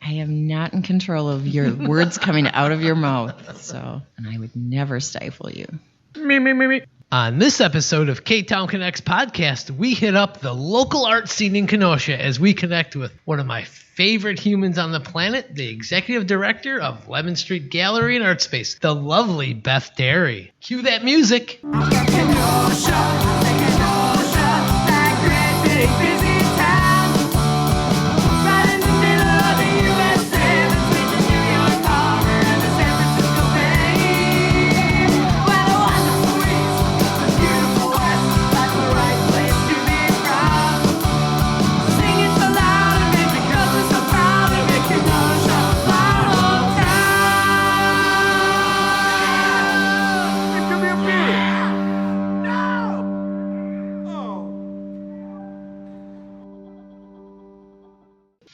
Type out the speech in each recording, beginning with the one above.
I am not in control of your words coming out of your mouth. And I would never stifle you. Me. On this episode of Ktown Connects podcast, we hit up the local art scene in Kenosha as we connect with one of my favorite humans on the planet, the executive director of Lemon Street Gallery and Artspace, the lovely Beth Dary. Cue that music. Kenosha, that great big busy town, right in the middle of the USA, between the New York Harbor and the San Francisco Bay. What a wonderful east, the beautiful west, that's the right place to be proud. Sing it so loud and make because we're so proud to make Kenosha our hometown. Give me a beer.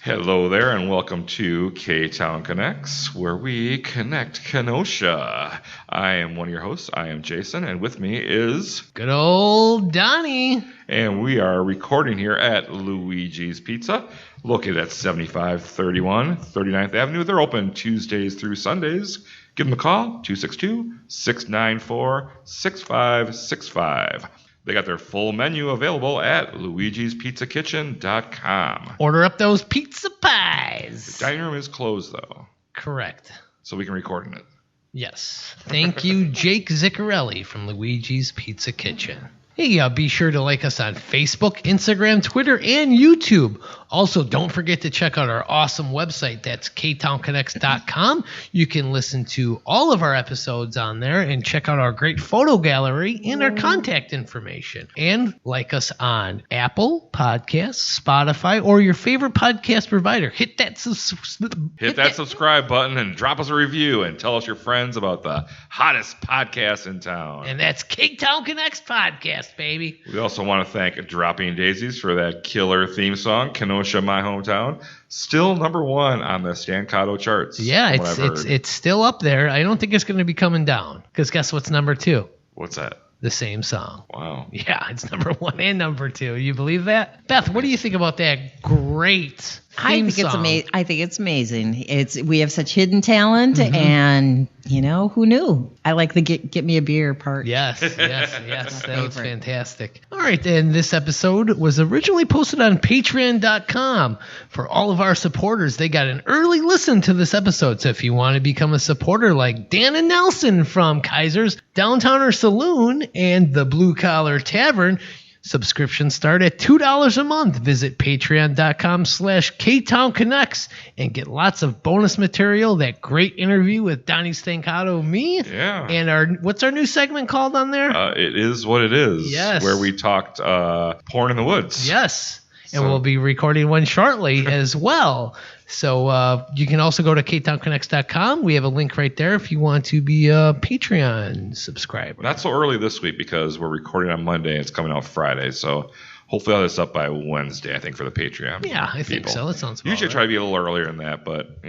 Hello there, and welcome to Ktown Connects, where we connect Kenosha. I am one of your hosts. I am Jason, and with me is... Good old Donny. And we are recording here at Luigi's Pizza, located at 7531 39th Avenue. They're open Tuesdays through Sundays. Give them a call, 262-694-6565. They got their full menu available at luigispizzakitchen.com. Order up those pizza pies. The dining room is closed, though. Correct. So we can record in it. Yes. Thank you, Jake Ziccarelli from Luigi's Pizza Kitchen. Hey, be sure to like us on Facebook, Instagram, Twitter, and YouTube. Also, don't forget to check out our awesome website. That's ktownconnects.com. You can listen to all of our episodes on there and check out our great photo gallery and our contact information. And like us on Apple Podcasts, Spotify, or your favorite podcast provider. Hit that subscribe button and drop us a review and tell us your friends about the hottest podcast in town. And that's Ktown Connects Podcast, baby. We also want to thank Dropping Daisies for that killer theme song, Kenosha, My Hometown. Still number one on the Stancato charts. Yeah, it's still up there. I don't think it's going to be coming down. Because guess what's number two? What's that? The same song. Wow. Yeah, it's number one and number two. You believe that? Beth, what do you think about that great theme song? I think it's amazing. We have such hidden talent, and who knew? I like the get me a beer part. Yes. That was fantastic. All right, and this episode was originally posted on patreon.com. For all of our supporters, they got an early listen to this episode. So if you want to become a supporter like Dan and Nelson from Kaiser's Downtowner Saloon and the Blue Collar Tavern, subscriptions start at $2 a month. Visit patreon.com/KtownConnects and get lots of bonus material, that great interview with Donny, Stancato, me. Yeah. And what's our new segment called on there? It Is What It Is. Yes. Where we talked porn in the woods. Yes. And we'll be recording one shortly as well. So you can also go to ktownconnects.com. We have a link right there if you want to be a Patreon subscriber. Not so early this week because we're recording on Monday and it's coming out Friday. So hopefully I'll have this up by Wednesday, I think, for the Patreon. Yeah, I think so. That sounds about Usually try to be a little earlier than that, but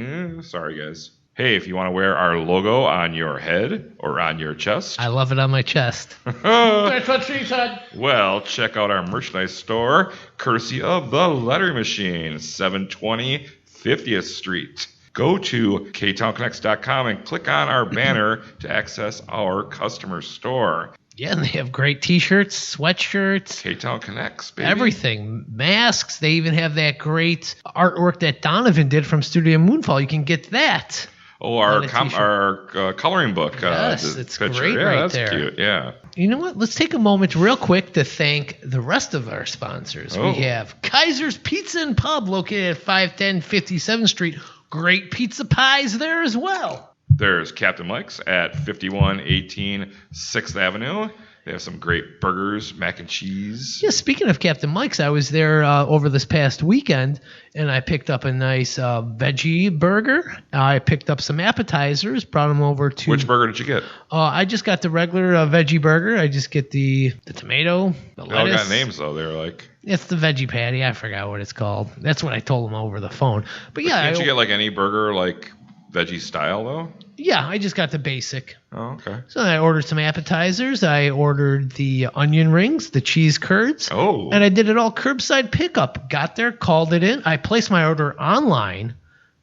sorry, guys. Hey, if you want to wear our logo on your head or on your chest. I love it on my chest. That's what she said. Well, check out our merchandise store, courtesy of The Lettering Machine, 720 50th Street. Go to ktownconnects.com and click on our banner to access our customer store. Yeah, and they have great T-shirts, sweatshirts. Ktown Connects, baby. Everything. Masks. They even have that great artwork that Donovan did from Studio Moonfall. You can get that. Oh, our coloring book. Yes, it's picture. Great yeah, right that's there. Cute. Yeah. You know what? Let's take a moment real quick to thank the rest of our sponsors. Oh. We have Kaiser's Pizza and Pub located at 510 57th Street. Great pizza pies there as well. There's Captain Mike's at 5118 6th Avenue. They have some great burgers, mac and cheese. Yeah, speaking of Captain Mike's, I was there over this past weekend, and I picked up a nice veggie burger. I picked up some appetizers, brought them over to... Which burger did you get? I just got the regular veggie burger. I just get the tomato, the lettuce. They all got names, though. They're like... It's the veggie patty. I forgot what it's called. That's what I told them over the phone. But yeah... Can't you get like any burger like veggie style, though? Yeah, I just got the basic. Oh, okay. So I ordered some appetizers. I ordered the onion rings, the cheese curds. Oh. And I did it all curbside pickup. Got there, called it in. I placed my order online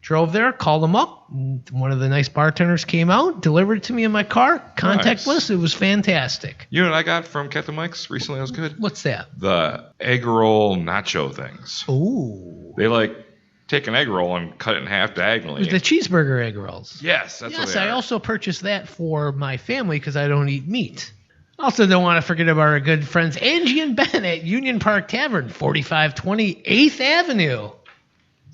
Drove there, called them up. One of the nice bartenders came out, delivered it to me in my car, contactless. It was fantastic. You know what I got from Captain Mike's recently? That was good. What's that? The egg roll nacho things. Ooh. They like take an egg roll and cut it in half diagonally. The cheeseburger egg rolls. Yes, that's what Yes, they I are. also purchased that for my family because I don't eat meat. Also, don't want to forget about our good friends Angie and Ben at Union Park Tavern, 4520 8th Avenue.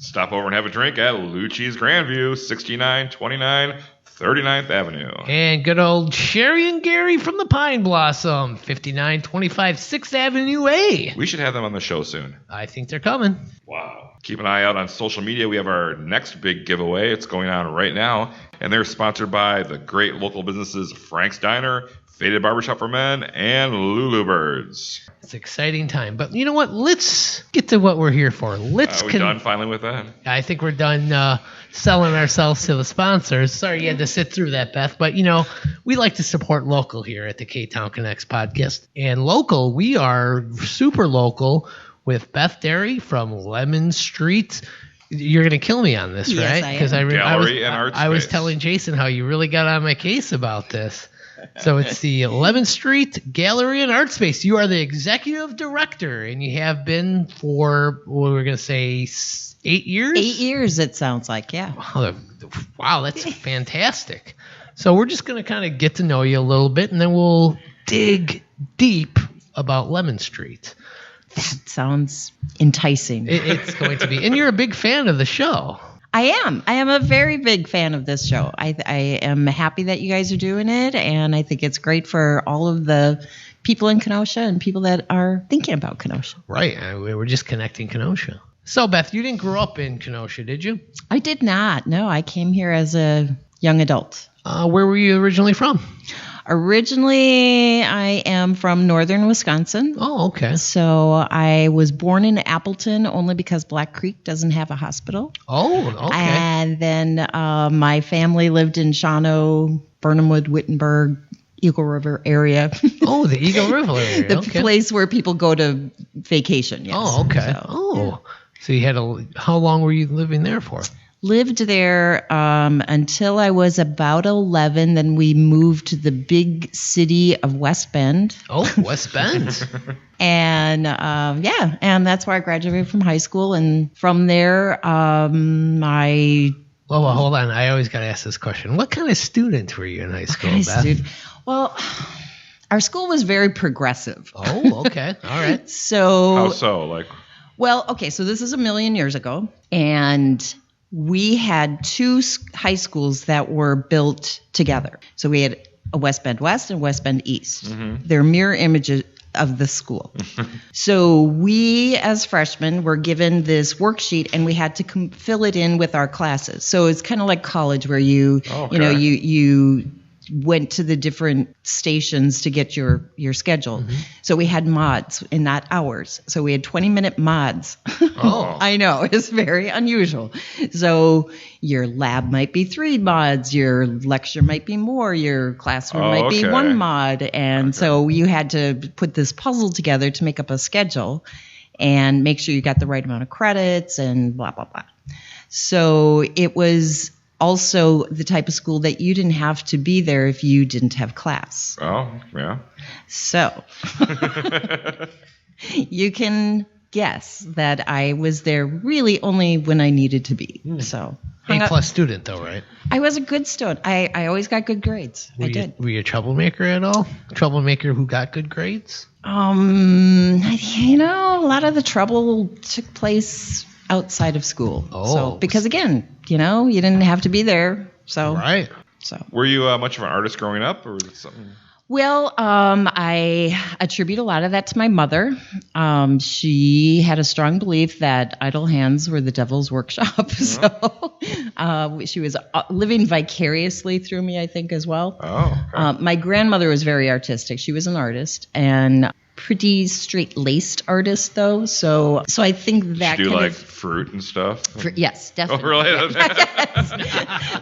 Stop over and have a drink at Lucci's Grandview, 6929 39th Avenue. And good old Sherry and Gary from the Pine Blossom, 5925 6th Avenue A. We should have them on the show soon. I think they're coming. Wow. Keep an eye out on social media. We have our next big giveaway. It's going on right now. And they're sponsored by the great local businesses Frank's Diner, Faded Barbershop for Men, and Lulu Birds. It's an exciting time. But you know what? Let's get to what we're here for. Are we done finally with that? I think we're done selling ourselves to the sponsors. Sorry you had to sit through that, Beth. But, you know, we like to support local here at the Ktown Connects podcast. And local, we are super local with Beth Dary from Lemon Street. You're going to kill me on this, Yes, right? I am. Because Gallery and I was Artspace. telling Jason how you really got on my case about this. So it's the 11th Street Gallery and Artspace. You are the executive director, and you have been for, what we're going to say, 8 years? 8 years, it sounds like, yeah. Wow, that's fantastic. So we're just going to kind of get to know you a little bit, and then we'll dig deep about Lemon Street. That sounds enticing. It's going to be. And you're a big fan of the show. I am. I am a very big fan of this show. I am happy that you guys are doing it, and I think it's great for all of the people in Kenosha and people that are thinking about Kenosha. Right. We were just connecting Kenosha. So, Beth, you didn't grow up in Kenosha, did you? I did not. No, I came here as a young adult. Where were you originally from? Originally, I am from northern Wisconsin. Oh, okay. So I was born in Appleton only because Black Creek doesn't have a hospital. Oh, okay. And then my family lived in Shawano, Burnhamwood, Wittenberg, Eagle River area. Oh, the Eagle River area. The Okay. place where people go to vacation. Yes. Oh, okay. So you had how long were you living there for? Lived there until I was about 11. Then we moved to the big city of West Bend. Oh, West Bend. And and that's where I graduated from high school. And from there, I Well, hold on. I always got to ask this question. What kind of student were you in high school, Beth? Well, our school was very progressive. Oh, okay. All right. So, How so? Like, well, okay, so this is a million years ago, and we had two high schools that were built together. So we had a West Bend West and West Bend East. Mm-hmm. They're mirror images of the school. So we, as freshmen, were given this worksheet, and we had to fill it in with our classes. So it's kind of like college, where you went to the different stations to get your schedule. Mm-hmm. So we had mods and not hours. So we had 20-minute mods. Oh. I know, it's very unusual. So your lab might be 3 mods, your lecture might be more, your classroom might be 1 mod. And so you had to put this puzzle together to make up a schedule and make sure you got the right amount of credits and blah, blah, blah. So it was also the type of school that you didn't have to be there if you didn't have class. oh, yeah. So you can guess that I was there really only when I needed to be. So A+ student, though, right? I was a good student. I always got good grades. I did. Were you a troublemaker at all? Troublemaker who got good grades? A lot of the trouble took place outside of school. Oh. So, because again, you didn't have to be there. So, Right. so. Were you much of an artist growing up, or was it something? Well, I attribute a lot of that to my mother. She had a strong belief that idle hands were the devil's workshop. So she was living vicariously through me, I think, as well. Oh, okay. My grandmother was very artistic. She was an artist and pretty straight-laced artist, though. So I think that Did you do kind like of fruit and stuff? yes, Oh, definitely. really?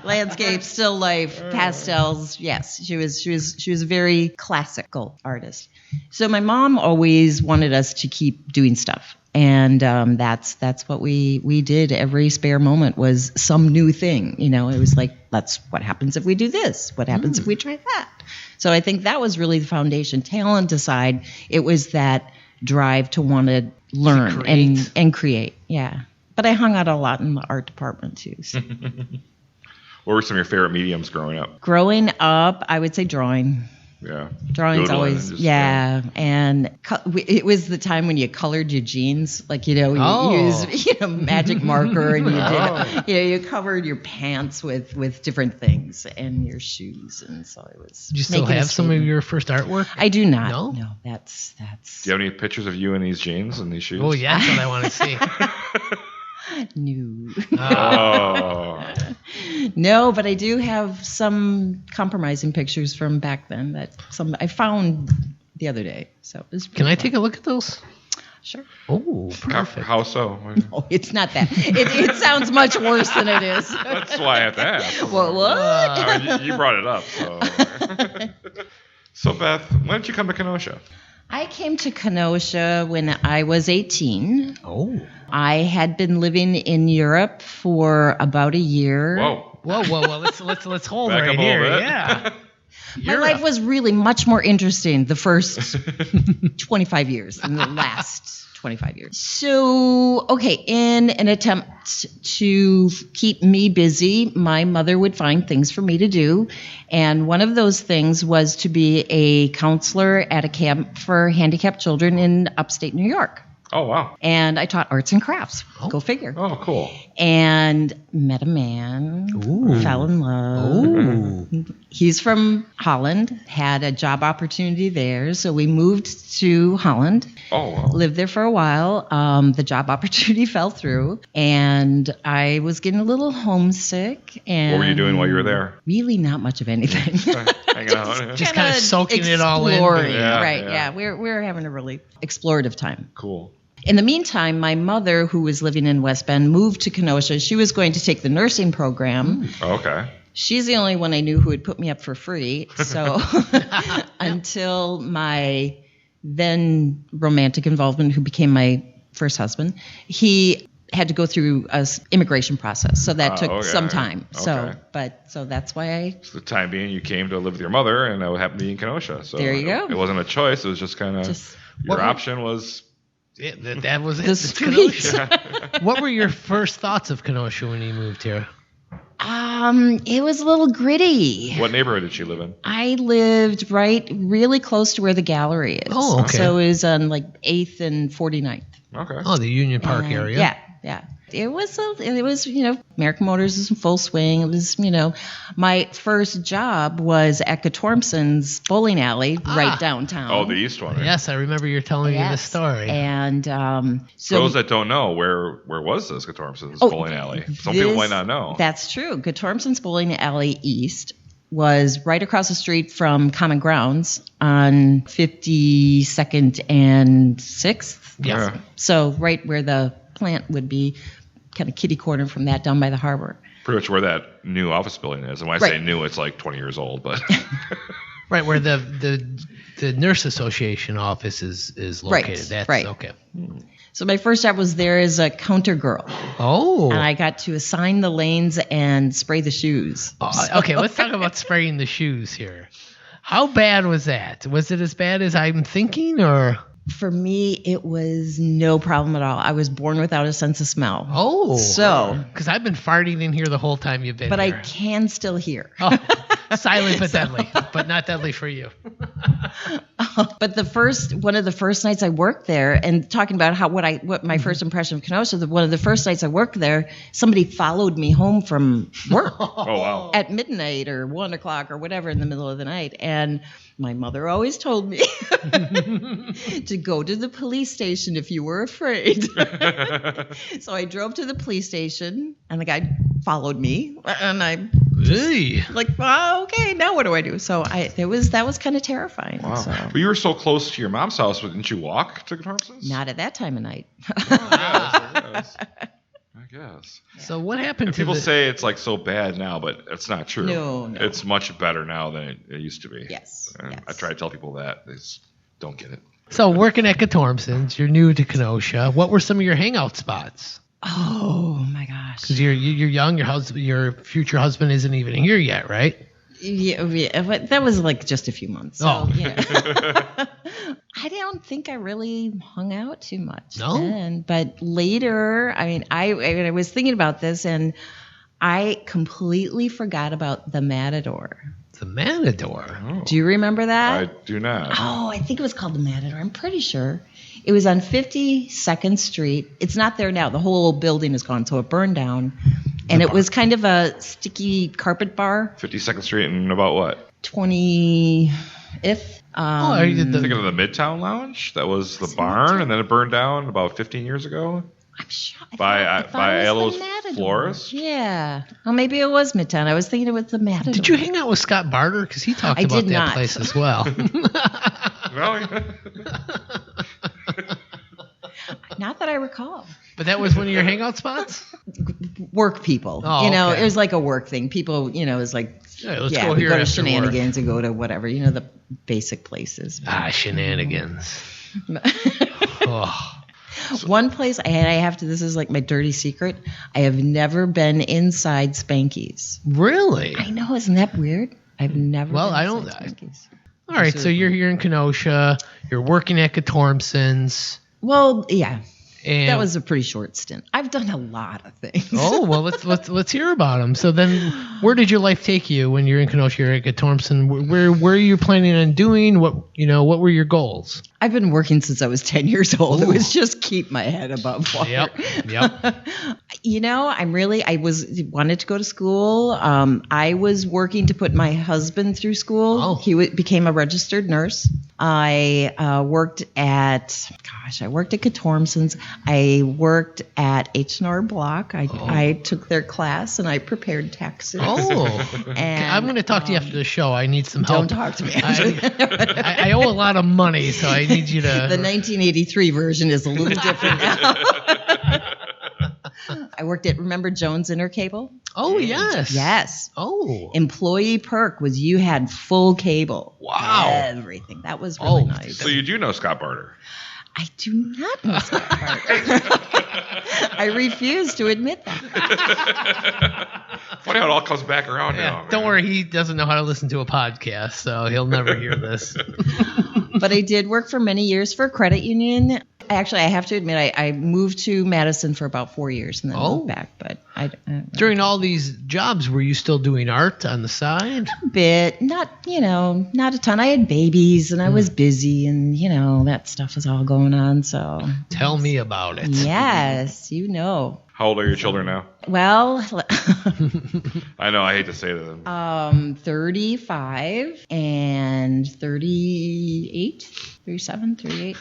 Landscape, still life, pastels. Yes, she was a very classical artist. So my mom always wanted us to keep doing stuff. And that's what we did. Every spare moment was some new thing. You know, it was like, what happens if we do this? What happens if we try that? So I think that was really the foundation. Talent aside, it was that drive to want to learn and create. Yeah. But I hung out a lot in the art department too. So. What were some of your favorite mediums growing up? Growing up, I would say drawing. Yeah. Drawing's Doodling always, and and it was the time when you colored your jeans, like, you used, magic marker, and you covered your pants with different things and your shoes, and so it was. Do you still have some of your first artwork? I do not. No, that's. Do you have any pictures of you in these jeans and these shoes? Oh, yeah, that's what I want to see. No. Oh. No, but I do have some compromising pictures from back then that I found the other day. So it was Can I take a look at those? Sure. Oh, perfect. How so? Oh, it's not that. It sounds much worse than it is. That's why I have to ask. Well, what? I mean, you brought it up, so. So, Beth, when did you come to Kenosha? I came to Kenosha when I was 18. Oh. I had been living in Europe for about a year. Whoa. Let's hold Back right up a here. little bit. Yeah. My life was really much more interesting the first 25 years than the last 25 years. So, okay, in an attempt to keep me busy, my mother would find things for me to do. And one of those things was to be a counselor at a camp for handicapped children in upstate New York. Oh, wow. And I taught arts and crafts. Go figure. Oh, cool. And met a man, fell in love. He's from Holland, had a job opportunity there. So we moved to Holland. Oh, wow. Lived there for a while. The job opportunity fell through, and I was getting a little homesick. And What were you doing while you were there? Really not much of anything. Hanging out. Just kind of soaking it all in. Exploring, Yeah, right, yeah. We were having a really explorative time. Cool. In the meantime, my mother, who was living in West Bend, moved to Kenosha. She was going to take the nursing program. Okay. She's the only one I knew who would put me up for free. So until my then romantic involvement, who became my first husband, he had to go through an immigration process. So that took some time. Okay. So that's why For the time being, you came to live with your mother, and that happened to be in Kenosha. So There you go. It wasn't a choice. It was just kind of your option was. Yeah, that was it. the It's streets. Kenosha. What were your first thoughts of Kenosha when you moved here? It was a little gritty. What neighborhood did she live in? I lived really close to where the gallery is. Oh, okay. So it was on like 8th and 49th. Okay. Oh, the Union Park And area. Yeah. It was, American Motors was in full swing. It was, my first job was at Katormson's bowling alley right downtown. Oh, the east one. Right? Yes, I remember you telling me the Yes. story. And For so those that don't know, where was this Katormson's Oh, bowling alley? Some people this- might not know. That's true. Katormson's Bowling Alley East was right across the street from Common Grounds on 52nd and 6th. Yes. Yeah. So right where the plant would be, kind of kitty corner from that down by the harbor. Pretty much where that new office building is. And when I say new, it's like 20 years old, but Right, where the Nurse Association office is located. Right, That's right. okay. So my first job was there as a counter girl. Oh. And I got to assign the lanes and spray the shoes. Okay, let's talk about spraying the shoes here. How bad was that? Was it as bad as I'm thinking, or? For me, it was no problem at all. I was born without a sense of smell. Oh. So, Because I've been farting in here the whole time you've been but I here. can still hear. Oh, silent but deadly, but not deadly for you. But one of the first nights I worked there, and talking about what my first impression of Kenosha, one of the first nights I worked there, somebody followed me home from work oh, wow. at midnight or 1 o'clock or whatever in the middle of the night. And my mother always told me to go to the police station if you were afraid. So I drove to the police station, and the guy followed me, and I Hey. like, oh, okay, now what do I do? So that was kind of terrifying. Wow. So. But you were so close to your mom's house, but didn't you walk to Thompson's? Not at that time of night. I guess. So what happened to People the... say it's like so bad now, but it's not true. No. It's much better now than it used to be. Yes, And yes. I try to tell people that. They just don't get it. So working at Thompson's, you're new to Kenosha. What were some of your hangout spots? Oh my gosh. Because you're young, your future husband isn't even here yet, right? Yeah, but that was like just a few months. So, Oh. yeah. I don't think I really hung out too much. No? then. But later, I mean, I was thinking about this and I completely forgot about the Matador. The Matador. Oh, Do you remember that? I do not. Oh, I think it was called the Matador. I'm pretty sure. It was on 52nd Street. It's not there now. The whole building is gone, so it burned down. And it was kind of a sticky carpet bar. 52nd Street and about what? 20th. you did Thinking of the Midtown Lounge? That was the barn, and then it burned down about 15 years ago. I'm sure. By I thought it was Alo's the Matador. Florist? Yeah. Well, maybe it was Midtown. I was thinking it was the Matador. Did you hang out with Scott Barter? Because he talked I about did that not. place as well. Well, Not that I recall. But that was one of your hangout spots? Work people. Oh, okay. It was like a work thing. People, it was like, Yeah, let's we go here go to after Shenanigans and go to whatever, the basic places. Shenanigans. Oh. One place I have to, this is like my dirty secret. I have never been inside Spanky's. Really? I know, isn't that weird? I've never Well, been I don't- inside Spanky's. All right, so you're here in Kenosha. You're working at Thompson's. Well, yeah. And That was a pretty short stint. I've done a lot of things. Oh, well, let's hear about them. So then, where did your life take you when you're in Kenosha? You're at Thompson. Where are you planning on doing? What were your goals? I've been working since I was 10 years old. It Ooh. was just keep my head above water. Yep. I wanted to go to school. I was working to put my husband through school. Oh. He became a registered nurse. I worked at Thompson's. I worked at H&R Block. I took their class and I prepared taxes. Oh, And, I'm going to talk to you after the show. I need some help. Don't talk to me. I owe a lot of money, so I need you to. The 1983 version is a little different now. I worked at, remember Jones Intercable? Oh, yes. Yes. Oh. Employee perk was you had full cable. Wow. Everything. That was really nice. so you do know Scott Barter. I do not know Scott Barter. I refuse to admit that. Funny how it all comes back around now. Don't man. worry, he doesn't know how to listen to a podcast, so he'll never hear this. But I did work for many years for a credit union. Actually, I have to admit, I moved to Madison for about 4 years and then moved back. But I During all these jobs, were you still doing art on the side? a bit, not a ton. I had babies and I was busy and, that stuff was all going on. So Tell me about it. yes, How old are your children now? Well, I know, I hate to say that. 35 and 38, 37, 38.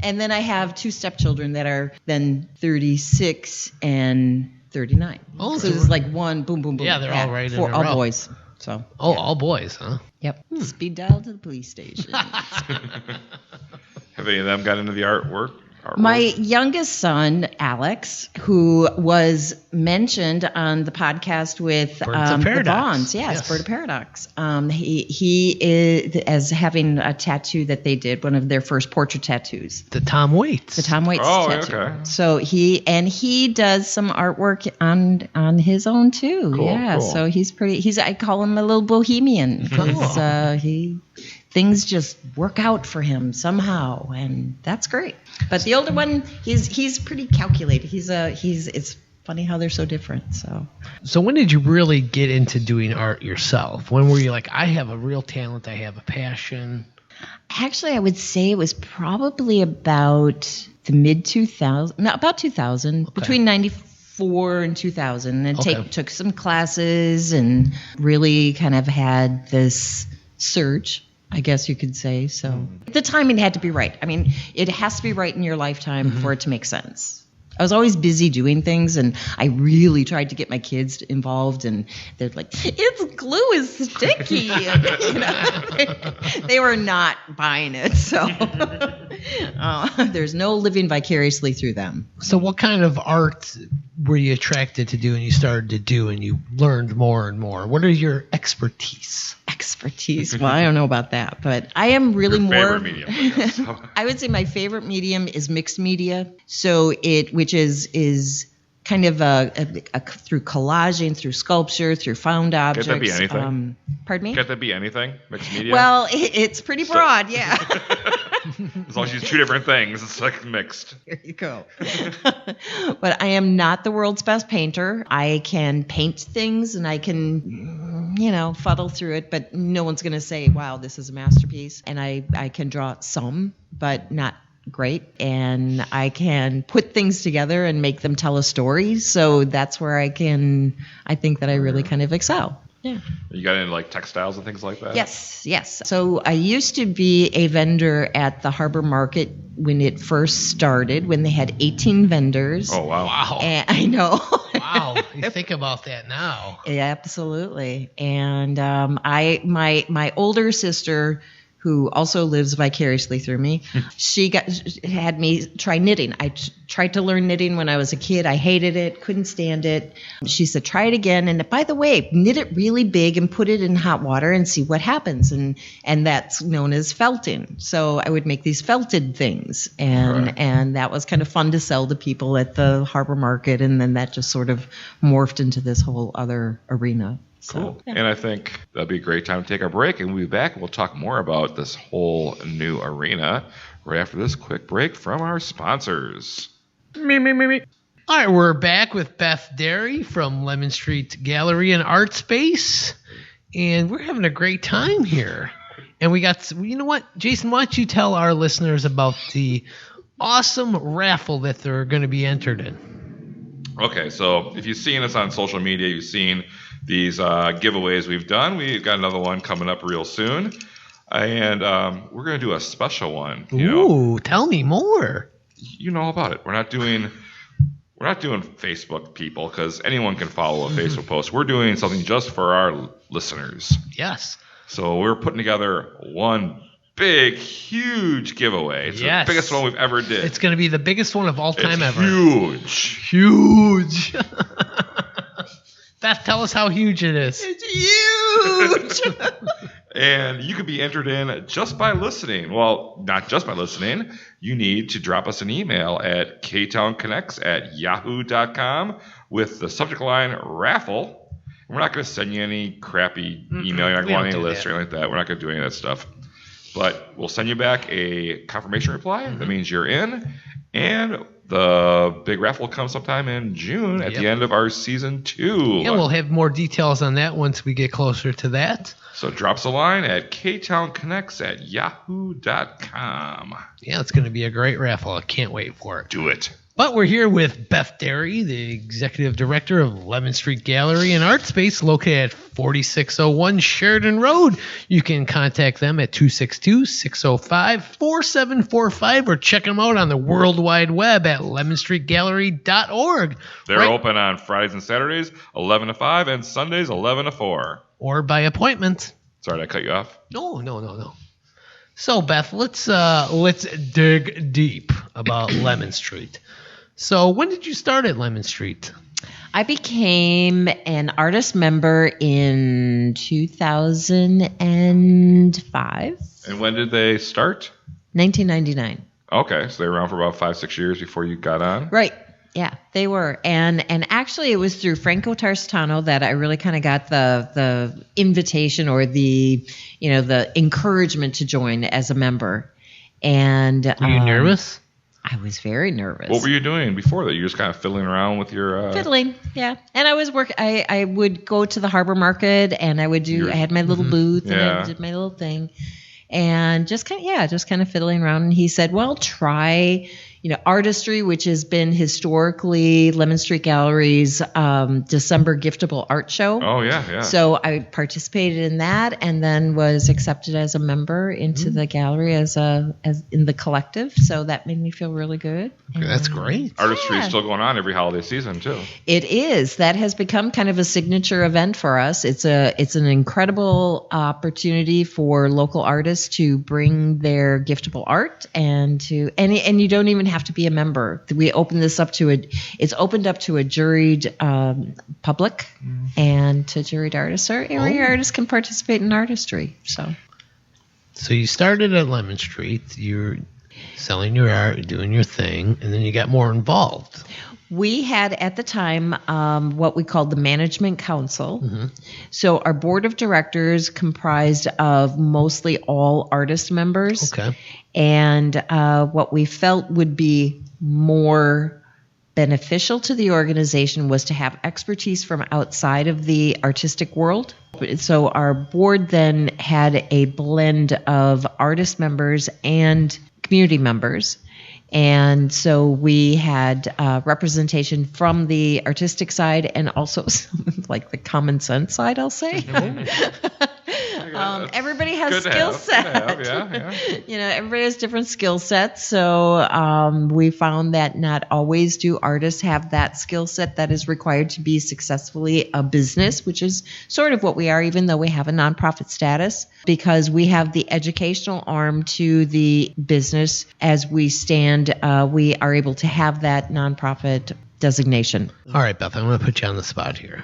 And then I have two stepchildren that are then 36 and 39. Oh, so it's like one, boom, boom, boom. Yeah, they're all right in four, a all row. boys. So Oh, all boys, huh? yep. Speed dial to the police station. Have any of them got into the artwork? My youngest son, Alex, who was mentioned on the podcast with Birds of the Paradox. Vaughns, yes, Bird of Paradox. He is as having a tattoo that they did, one of their first portrait tattoos, The Tom Waits. the Tom Waits Oh, tattoo. okay. So he does some artwork on his own too. Cool, yeah, cool. so I call him a little bohemian because things just work out for him somehow, and that's great. But the older one, he's pretty calculated. It's funny how they're so different. So when did you really get into doing art yourself? When were you like, I have a real talent, I have a passion? Actually, I would say it was probably about the mid 2000, no, about 2000, between 94 and 2000, and took some classes and really kind of had this surge, I guess you could say. So the timing had to be right. I mean, it has to be right in your lifetime for it to make sense. I was always busy doing things, and I really tried to get my kids involved, and they're like, "It's glue is sticky." And, they were not buying it. So, There's no living vicariously through them. So what kind of art were you attracted to do and you started to do and you learned more and more? What are your expertise? Expertise. Well, I don't know about that, but I am really Your more. favorite medium, I guess. I would say my favorite medium is mixed media. So which is kind of through collaging, through sculpture, through found objects. Can't that be anything? Pardon me? Can't that be anything? Mixed media? Well, it's pretty broad, yeah. As long as you use two different things, it's like mixed. There you go. But I am not the world's best painter. I can paint things and I can, fuddle through it, but no one's going to say, wow, this is a masterpiece. And I can draw some, but not great. And I can put things together and make them tell a story. So that's where I think that I really kind of excel. Yeah. You got into like textiles and things like that? Yes. So I used to be a vendor at the Harbor Market when it first started, when they had 18 vendors. Oh, wow. Wow. And I know. Wow. You think about that now. Yeah, absolutely. And my older sister, who also lives vicariously through me, she had me try knitting. I tried to learn knitting when I was a kid. I hated it, couldn't stand it. She said, try it again. And by the way, knit it really big and put it in hot water and see what happens. And that's known as felting. So I would make these felted things. And that was kind of fun to sell to people at the Harbor Market. And then that just sort of morphed into this whole other arena. Cool. And I think that'd be a great time to take our break, and we'll be back and we'll talk more about this whole new arena right after this quick break from our sponsors. All right, we're back with Beth Dary from Lemon Street Gallery and Artspace, and we're having a great time here. And we got, you know what, Jason, why don't you tell our listeners about the awesome raffle that they're going to be entered in? Okay, so if you've seen us on social media, you've seen these giveaways we've done. We've got another one coming up real soon. And we're going to do a special one. Ooh, tell me more. You know all about it. We're not doing Facebook people because anyone can follow a Facebook post. We're doing something just for our listeners. Yes. So we're putting together one big, huge giveaway. It's the biggest one we've ever did. It's going to be the biggest one of all time ever. Huge. Beth, tell us how huge it is. It's huge. And you could be entered in just by listening. Well, not just by listening. You need to drop us an email at ktownconnects@yahoo.com with the subject line raffle. We're not going to send you any crappy email. You're not going on any list or anything like that. We're not going to do any of that stuff. But we'll send you back a confirmation reply. That means you're in. And the big raffle will come sometime in June at the end of our season 2. And we'll have more details on that once we get closer to that. So drop us a line at ktownconnects@yahoo.com. Yeah, it's going to be a great raffle. I can't wait for it. Do it. But we're here with Beth Dary, the executive director of Lemon Street Gallery and Artspace, located at 4601 Sheridan Road. You can contact them at 262-605-4745 or check them out on the World Wide Web at lemonstreetgallery.org. They're open on Fridays and Saturdays, 11 to 5, and Sundays, 11 to 4. Or by appointment. Sorry, did I cut you off? No. So, Beth, let's dig deep about Lemon Street. So, when did you start at Lemon Street? I became an artist member in 2005. And when did they start? 1999. Okay, so they were around for about 5-6 years before you got on? Right. Yeah, they were. And actually it was through Franco Tarsitano that I really kind of got the invitation or the encouragement to join as a member. And were you nervous? I was very nervous. What were you doing before that? You were just kind of fiddling around with your... Fiddling, yeah. And I was I would go to the Harbor Market and I had my little booth and I did my little thing. And just kind of fiddling around. And he said, well, try, artistry, which has been historically Lemon Street Gallery's December giftable art show. Oh, yeah. So I participated in that and then was accepted as a member into the gallery as in the collective. So that made me feel really good. That's great. Artistry is still going on every holiday season, too. It is. That has become kind of a signature event for us. It's an incredible opportunity for local artists to bring their giftable art and you don't even have to be a member. We open this up it's opened up to a juried public and to juried artists. Or area artists can participate in artistry. So you started at Lemon Street. You're selling your art, doing your thing, and then you got more involved. We had at the time what we called the Management Council. Mm-hmm. So our board of directors comprised of mostly all artist members. Okay. And what we felt would be more beneficial to the organization was to have expertise from outside of the artistic world. So our board then had a blend of artist members and community members. And so we had representation from the artistic side and also some, like the common sense side, I'll say. Everybody has skill sets. Everybody has different skill sets. So we found that not always do artists have that skill set that is required to be successfully a business, which is sort of what we are, even though we have a nonprofit status, because we have the educational arm to the business. As we stand, we are able to have that nonprofit designation. All right, Beth, I'm going to put you on the spot here.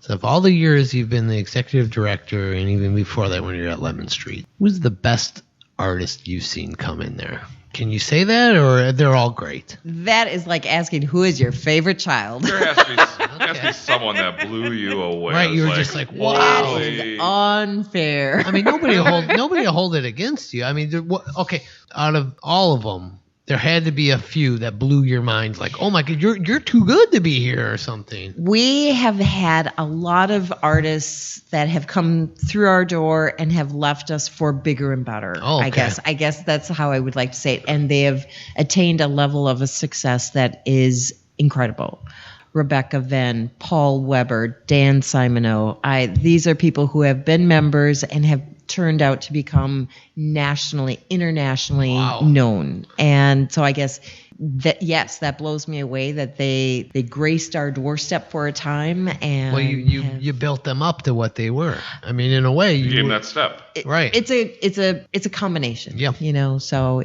So of all the years you've been the executive director, and even before that when you're at Lemon Street, who's the best artist you've seen come in there? Can you say that, or they're all great? That is like asking who is your favorite child. There has to be someone that blew you away. Right, you were just like, wow. That is unfair. I mean, nobody will hold it against you. I mean, okay, out of all of them, there had to be a few that blew your mind, like, oh my God, you're too good to be here or something. We have had a lot of artists that have come through our door and have left us for bigger and better. Oh, okay. I guess that's how I would like to say it. And they have attained a level of a success that is incredible. Rebecca Venn, Paul Weber, Dan Simoneau. These are people who have been members and have turned out to become internationally known. And so I guess that, yes, that blows me away that they graced our doorstep for a time. And well, you built them up to what they were. I mean, in a way, you gave them that step. Right. It's a combination. Yeah. So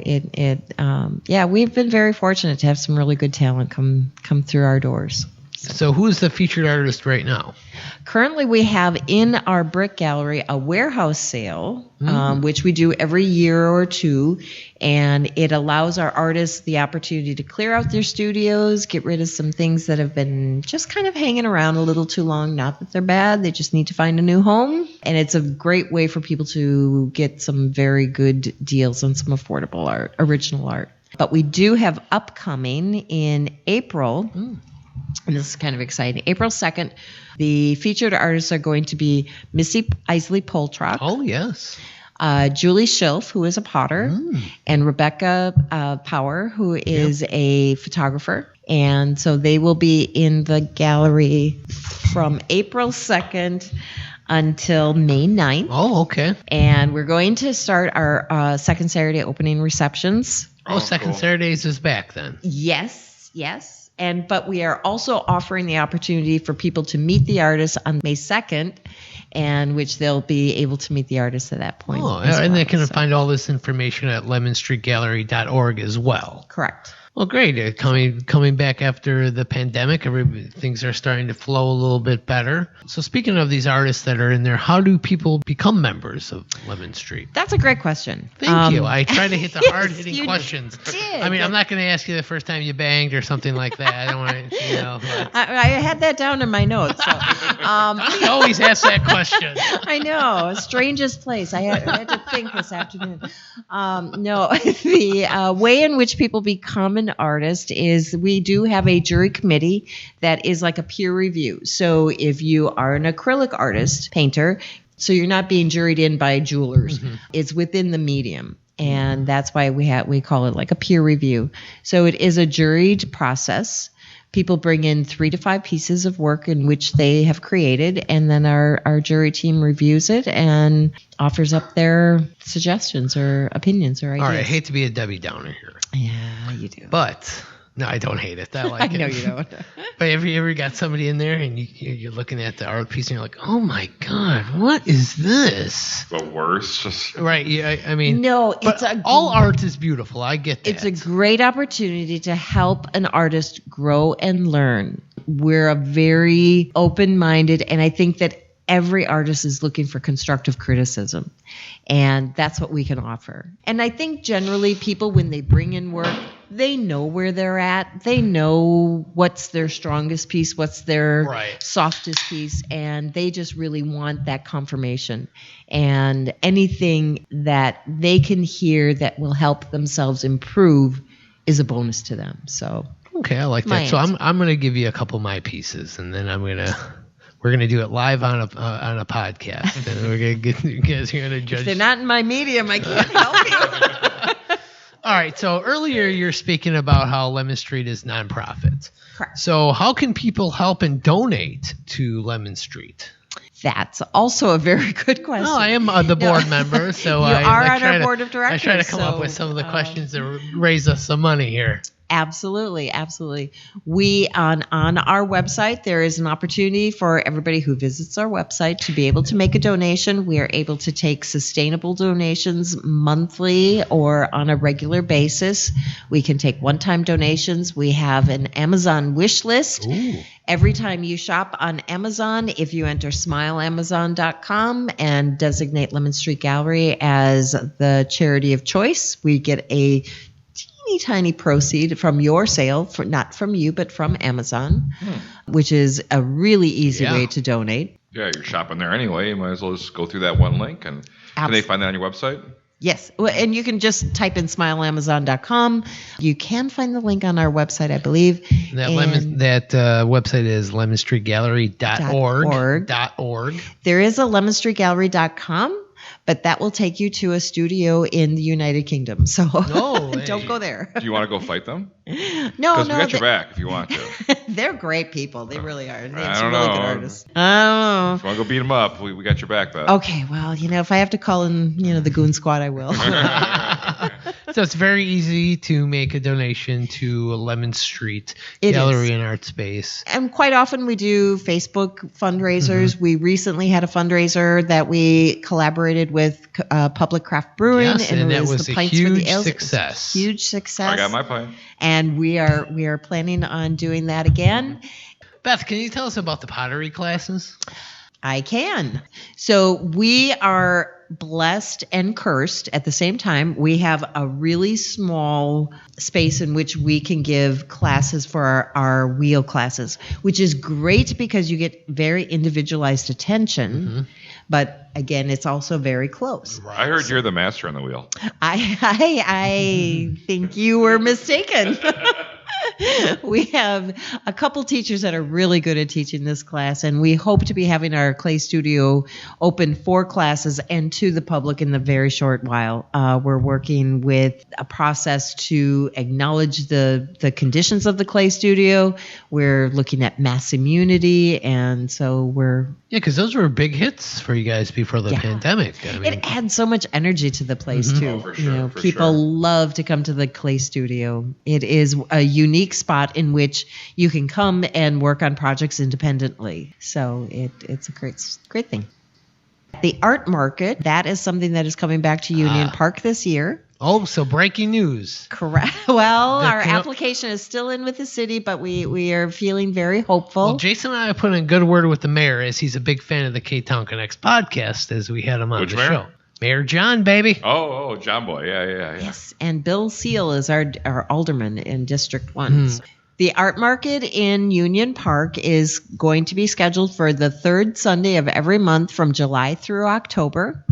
we've been very fortunate to have some really good talent come through our doors. So who's the featured artist right now? Currently, we have in our brick gallery a warehouse sale, which we do every year or two, and it allows our artists the opportunity to clear out their studios, get rid of some things that have been just kind of hanging around a little too long. Not that they're bad, they just need to find a new home, and it's a great way for people to get some very good deals on some affordable art, original art. But we do have upcoming in April. And this is kind of exciting. April 2nd, the featured artists are going to be Missy Isley Poltrock. Oh, yes. Julie Schilf, who is a potter, and Rebecca Power, who is a photographer. And so they will be in the gallery from April 2nd until May 9th. Oh, okay. And we're going to start our second Saturday opening receptions. Oh, Second cool. Saturdays is back then. Yes. But we are also offering the opportunity for people to meet the artists on May 2nd, and which they'll be able to meet the artists at that point. Oh, and they can find all this information at lemonstreetgallery.org as well. Correct. Well, great. Coming back after the pandemic, things are starting to flow a little bit better. So speaking of these artists that are in there, how do people become members of Lemon Street? That's a great question. Thank you. I try to hit the hard-hitting questions. Did. I mean, I'm not going to ask you the first time you banged or something like that. I don't want to, I had that down in my notes. So, he always asks that question. I know. Strangest place. I had to think this afternoon. No, the way in which people become an artist is we do have a jury committee that is like a peer review. So if you are an acrylic artist, painter, so you're not being juried in by jewelers. It's within the medium. And that's why we call it like a peer review. So it is a juried process. People bring in 3 to 5 pieces of work in which they have created, and then our jury team reviews it and offers up their suggestions or opinions or ideas. All right, I hate to be a Debbie Downer here. Yeah, you do. But, no, I don't hate it. I like it. I know you don't. But have you ever got somebody in there and you're looking at the art piece and you're like, oh my God, what is this? The worst. Just Right. Yeah. I mean, No, but all art is beautiful. I get that. It's a great opportunity to help an artist grow and learn. We're a very open-minded, and I think that every artist is looking for constructive criticism, and that's what we can offer. And I think generally people, when they bring in work, they know where they're at. They know what's their strongest piece, what's their softest piece, and they just really want that confirmation. And anything that they can hear that will help themselves improve is a bonus to them. So okay, I like that. So I'm going to give you a couple of my pieces, and then we're gonna do it live on a podcast, and we're gonna get you guys are gonna judge. If they're not in my medium, I can't help you. All right. So earlier you're speaking about how Lemon Street is nonprofit. Correct. So how can people help and donate to Lemon Street? That's also a very good question. Well, I am the board member, so you I are on our to- board of directors. I try to come up with some of the questions that raise us some money here. Absolutely, absolutely. We on our website, there is an opportunity for everybody who visits our website to be able to make a donation. We are able to take sustainable donations monthly or on a regular basis. We can take one-time donations. We have an Amazon wish list. Ooh. Every time you shop on Amazon, if you enter smileamazon.com and designate Lemon Street Gallery as the charity of choice, we get a tiny proceed from your sale, not from you, but from Amazon, which is a really easy way to donate. Yeah, you're shopping there anyway. You might as well just go through that one link. And can they find that on your website? Yes. Well, and you can just type in smileamazon.com. You can find the link on our website, I believe. That website is lemonstreetgallery.org. There is a lemonstreetgallery.com. But that will take you to a studio in the United Kingdom. So don't go there. Do you want to go fight them? No. Because we got your back if you want to. They're great people. They really are. They have I some don't really know. good artists. I If you want to go beat them up, we got your back, Beth. Okay, well, if I have to call in, the goon squad, I will. So it's very easy to make a donation to Lemon Street Gallery and Artspace. And quite often we do Facebook fundraisers. Mm-hmm. We recently had a fundraiser that we collaborated with Public Craft Brewing. Yes, and that was the a Pints for the huge Ales. success. Huge success. I got my pint. And we are planning on doing that again. Beth, can you tell us about the pottery classes? I can. So we are blessed and cursed at the same time. We have a really small space in which we can give classes for our wheel classes, which is great because you get very individualized attention. Mm-hmm. But again, it's also very close. Right. I heard you're the master on the wheel. I think you were mistaken. We have a couple teachers that are really good at teaching this class, and we hope to be having our clay studio open for classes and to the public in the very short while. We're working with a process to acknowledge the conditions of the clay studio. We're looking at mass immunity, and so we're... Yeah, because those were big hits for you guys before the pandemic. I mean, it adds so much energy to the place, too. Oh, for sure, people love to come to the clay studio. It is a unique spot in which you can come and work on projects independently. So it's a great thing. The art market, that is something that is coming back to Union Park this year. Oh, so breaking news. Correct. Well, our application is still in with the city, but we are feeling very hopeful. Well, Jason and I put in a good word with the mayor, as he's a big fan of the Ktown Connects podcast, as we had him on the show. Mayor John, baby. Oh, John boy. Yeah. Yes, and Bill Seal is our alderman in District 1. The art market in Union Park is going to be scheduled for the third Sunday of every month from July through October.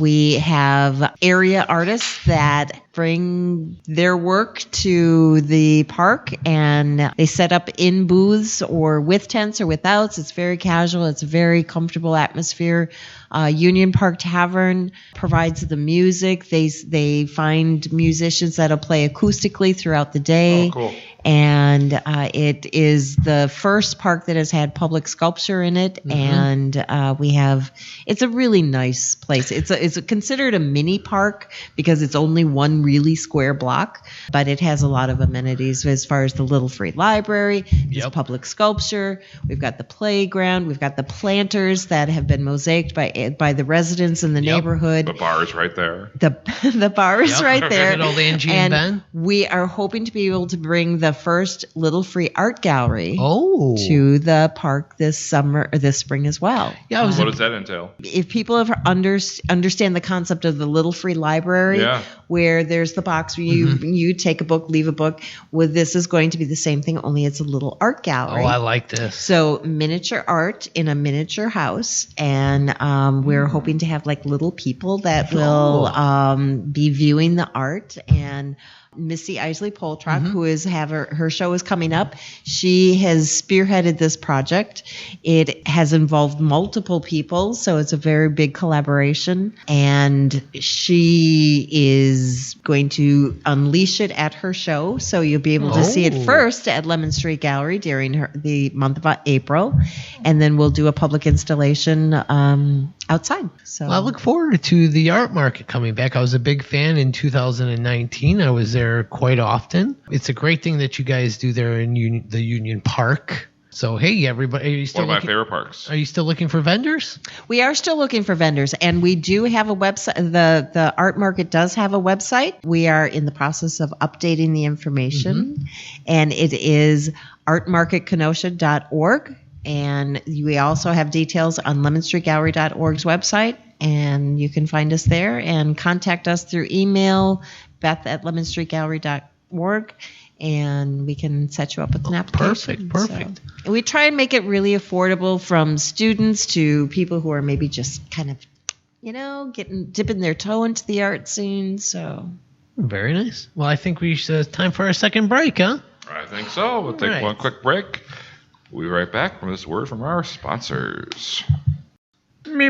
We have area artists that bring their work to the park, and they set up in booths or with tents or without. It's very casual. It's a very comfortable atmosphere. Union Park Tavern provides the music. They find musicians that'll play acoustically throughout the day. Oh, cool. And it is the first park that has had public sculpture in it, and it's a really nice place. It's considered a mini park because it's only one really square block, but it has a lot of amenities as far as the Little Free Library, there's public sculpture, we've got the playground, we've got the planters that have been mosaiced by the residents in the neighborhood. The bar's right there. The bar is right there. Good old Angie and Ben. We are hoping to be able to bring the first Little Free Art Gallery to the park this spring as well. Yeah, what does that entail? If people understand the concept of the Little Free Library, where there's the box where you take a book, leave a book, well, this is going to be the same thing, only it's a little art gallery. Oh, I like this. So miniature art in a miniature house, and we're hoping to have like little people that will be viewing the art. And Missy Isley Poltrock, who is her show is coming up. She has spearheaded this project. It has involved multiple people, so it's a very big collaboration. And she is going to unleash it at her show, so you'll be able to see it first at Lemon Street Gallery during the month of April, and then we'll do a public installation outside. So I look forward to the art market coming back. I was a big fan in 2019. I was there quite often. It's a great thing that you guys do there in the Union Park. So, hey, everybody, are you still one of my favorite parks. Are you still looking for vendors? We are still looking for vendors, and we do have a website. The art market does have a website. We are in the process of updating the information, and it is artmarketkenosha.org. And we also have details on lemonstreetgallery.org's website, and you can find us there and contact us through email, beth@lemonstreetgallery.org, and we can set you up with an application. Perfect. So we try and make it really affordable, from students to people who are maybe just kind of, dipping their toe into the art scene. So very nice. Well, I think it's time for our second break, huh? I think so. We'll take one quick break. We'll be right back from this word from our sponsors. Me.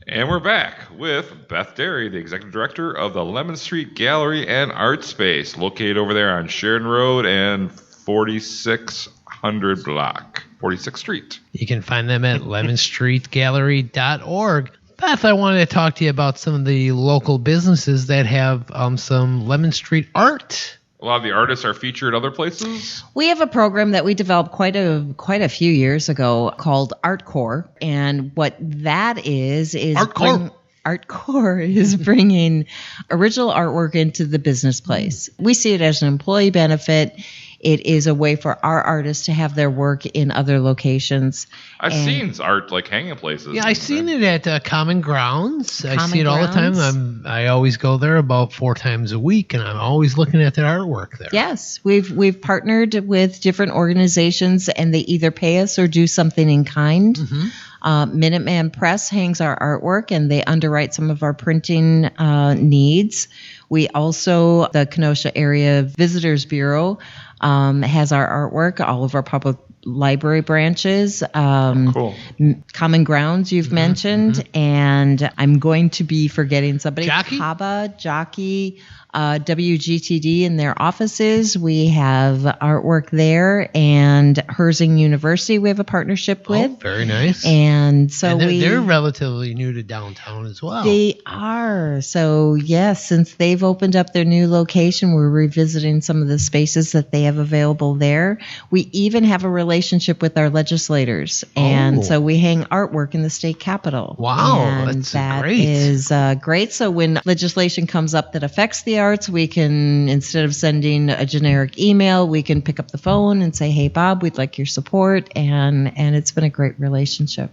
And we're back with Beth Dary, the Executive Director of the Lemon Street Gallery and Artspace, located over there on Sheridan Road and 4600 block, 46th Street. You can find them at lemonstreetgallery.org. Beth, I wanted to talk to you about some of the local businesses that have some Lemon Street art. A lot of the artists are featured other places. We have a program that we developed quite a few years ago called ArtCore, and what that is ArtCore is bringing original artwork into the business place. We see it as an employee benefit. It is a way for our artists to have their work in other locations. I've seen art like hanging places. Yeah, I've seen it at Common Grounds. I see it all the time. I always go there about 4 times a week, and I'm always looking at their artwork there. Yes, we've partnered with different organizations, and they either pay us or do something in kind. Minuteman Press hangs our artwork, and they underwrite some of our printing needs. We also, the Kenosha Area Visitors Bureau has our artwork, all of our public library branches, cool. Common Grounds you've mentioned, and I'm going to be forgetting somebody. Jockey? Jockey, WGTD in their offices. We have artwork there, and Herzing University we have a partnership with. Oh, very nice. And so they're relatively new to downtown as well. They are. So yes, since they've opened up their new location, we're revisiting some of the spaces that they have available there. We even have a relationship with our legislators, and so we hang artwork in the state capitol. Wow, and that great. Is great. So when legislation comes up that affects the arts, we can, instead of sending a generic email, we can pick up the phone and say, "Hey, Bob, we'd like your support," and it's been a great relationship.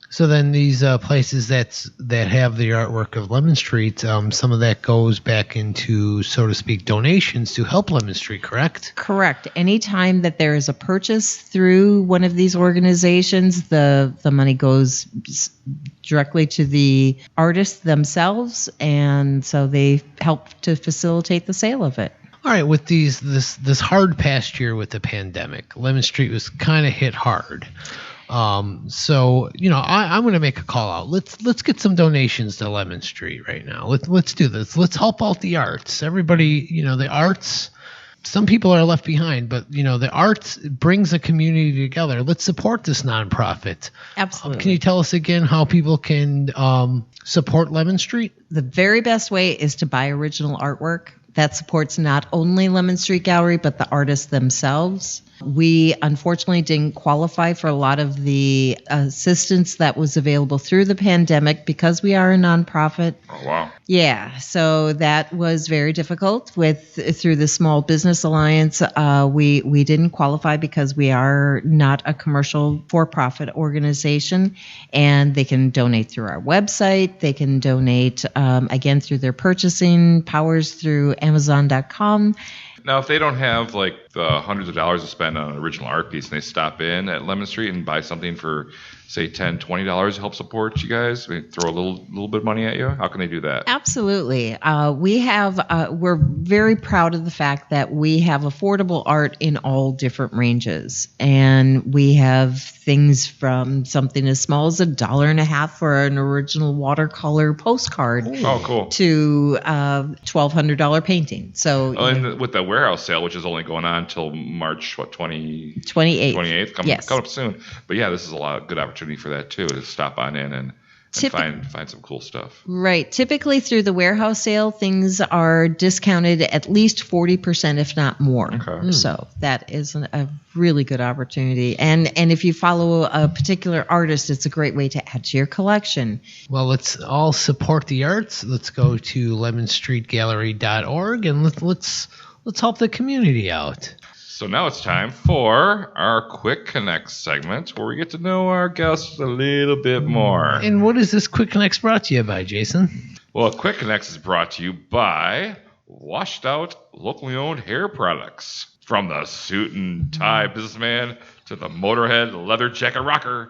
So then these places that have the artwork of Lemon Street, some of that goes back into, so to speak, donations to help Lemon Street, correct? Correct. Anytime that there is a purchase through one of these organizations, the money goes directly to the artists themselves, and so they help to facilitate the sale of it. All right, with this hard past year with the pandemic, Lemon Street was kind of hit hard. So I'm going to make a call out. Let's get some donations to Lemon Street right now. Let's do this. Let's help out the arts. Everybody, the arts. Some people are left behind, but the arts brings a community together. Let's support this nonprofit. Absolutely. Can you tell us again how people can support Lemon Street? The very best way is to buy original artwork. That supports not only Lemon Street Gallery, but the artists themselves. We unfortunately didn't qualify for a lot of the assistance that was available through the pandemic because we are a nonprofit. Oh, wow. Yeah, so that was very difficult through the Small Business Alliance. We didn't qualify because we are not a commercial for-profit organization, and they can donate through our website. They can donate, again, through their purchasing powers through Amazon.com. Now, if they don't have like the hundreds of dollars to spend on an original art piece and they stop in at Lemon Street and buy something for, say, $10, $20 to help support you guys, throw a little bit of money at you, how can they do that? Absolutely. We're very proud of the fact that we have affordable art in all different ranges. And we have things from something as small as $1.50 for an original watercolor postcard Oh, cool. to $1,200 painting. So And with the warehouse sale, which is only going on until March, 28th? 28th. Coming Yes. up soon. But yeah, this is a lot of good opportunity for that too, to stop on in and find some cool stuff. Right. Typically through the warehouse sale, things are discounted at least 40%, if not more. Okay. So that is a really good opportunity. And if you follow a particular artist, it's a great way to add to your collection. Well, let's all support the arts. Let's go to lemonstreetgallery.org and let's help the community out. So now it's time for our Quick Connect segment, where we get to know our guests a little bit more. And what is this Quick Connects brought to you by, Jason? Well, Quick Connects is brought to you by Washed Out, locally owned hair products. From the suit and tie businessman to the motorhead leather jacket rocker,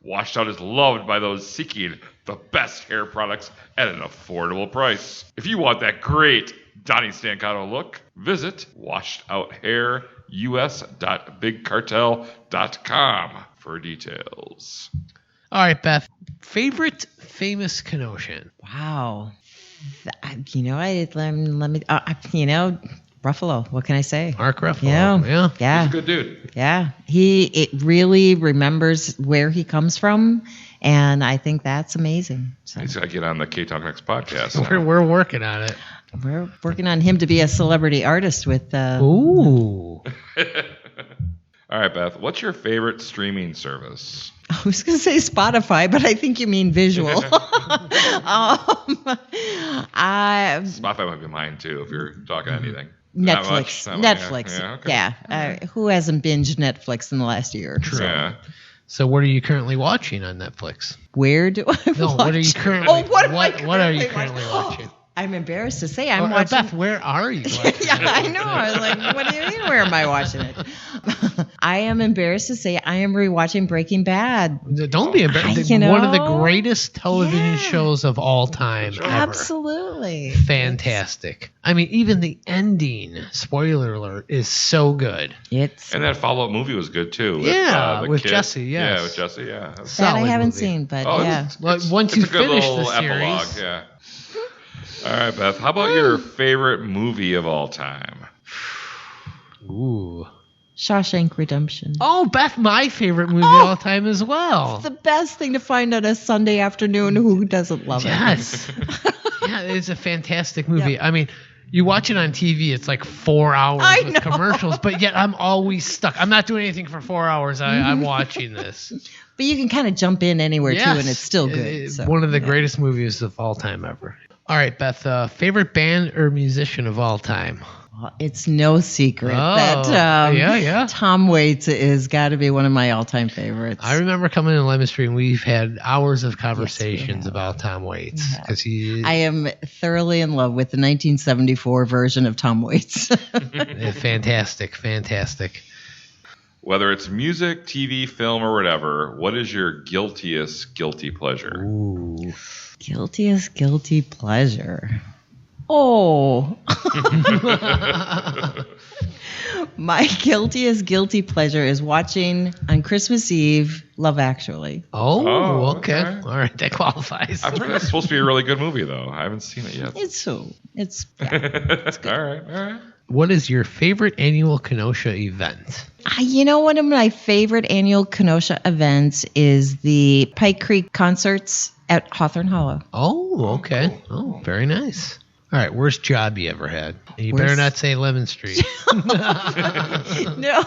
Washed Out is loved by those seeking the best hair products at an affordable price. If you want that great Donny Stancato look, visit washedouthairs.bigcartel.com for details. All right, Beth. Favorite famous Kenosian? Wow. Let me Ruffalo. What can I say? Mark Ruffalo. Yeah. He's a good dude. Yeah. It really remembers where he comes from, and I think that's amazing. So He's got to get on the Ktown Connects podcast. We're working on it. we're working on him to be a celebrity artist with Ooh. All right, Beth, what's your favorite streaming service? I was going to say Spotify, but I think you mean visual. Spotify might be mine, too, if you're talking anything. Not much? Netflix. Yeah, okay. Yeah. Who hasn't binged Netflix in the last year? True. Yeah. So what are you currently watching on Netflix? Where do I watch? No, what are you currently? what are you currently watching? I'm embarrassed to say I'm watching. Beth, where are you watching? Yeah, I know. I was like, what do you mean? Where am I watching it? I am embarrassed to say I am rewatching Breaking Bad. Don't be embarrassed. One of the greatest television shows of all time ever. Absolutely. Fantastic. I mean, even the ending, spoiler alert, is so good. And that follow-up movie was good, too. With kid. Jesse, yes. Yeah, with Jesse, yeah. That I haven't movie. seen, but It's once a you good finish little the series. epilogue, yeah. All right, Beth, how about your favorite movie of all time? Ooh. Shawshank Redemption. Oh, Beth, my favorite movie of all time as well. It's the best thing to find on a Sunday afternoon. Who doesn't love it? Yes. Yeah, it's a fantastic movie. Yep. I mean, you watch it on TV, it's like 4 hours I with know. commercials, but yet I'm always stuck. I'm not doing anything for 4 hours. I'm watching this. But you can kind of jump in anywhere, too, and it's still good. It's So, one of the greatest movies of all time ever. All right, Beth, favorite band or musician of all time? Well, it's no secret Oh, that Tom Waits is got to be one of my all-time favorites. I remember coming in Lemon Street and we've had hours of conversations Yes, we have. about Tom Waits because I am thoroughly in love with the 1974 version of Tom Waits. fantastic. Whether it's music, TV, film, or whatever, what is your guiltiest guilty pleasure? Ooh. Guiltiest guilty pleasure. Oh. My guiltiest guilty pleasure is watching on Christmas Eve Love Actually. Oh, okay. okay. All right, that qualifies. I've heard that's supposed to be a really good movie, though. I haven't seen it yet. It's all right. What is your favorite annual Kenosha event? One of my favorite annual Kenosha events is the Pike Creek concerts at Hawthorne Hollow. Oh, okay. Oh, very nice. All right, worst job you ever had? You better not say Lemon Street. No,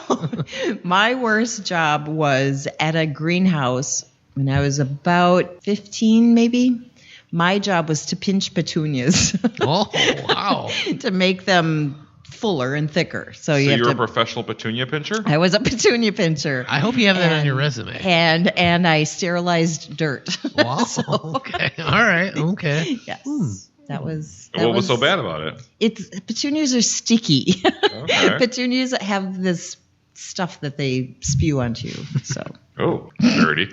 my worst job was at a greenhouse when I was about 15, maybe. My job was to pinch petunias. Oh, wow. To make them fuller and thicker. So you're a professional petunia pincher? I was a petunia pincher. I hope you have that on your resume. And I sterilized dirt. Wow. Okay. All right. Okay. Yes. That was. What was so bad about it? Petunias are sticky. Okay. Petunias have this stuff that they spew onto you. So. Oh, dirty.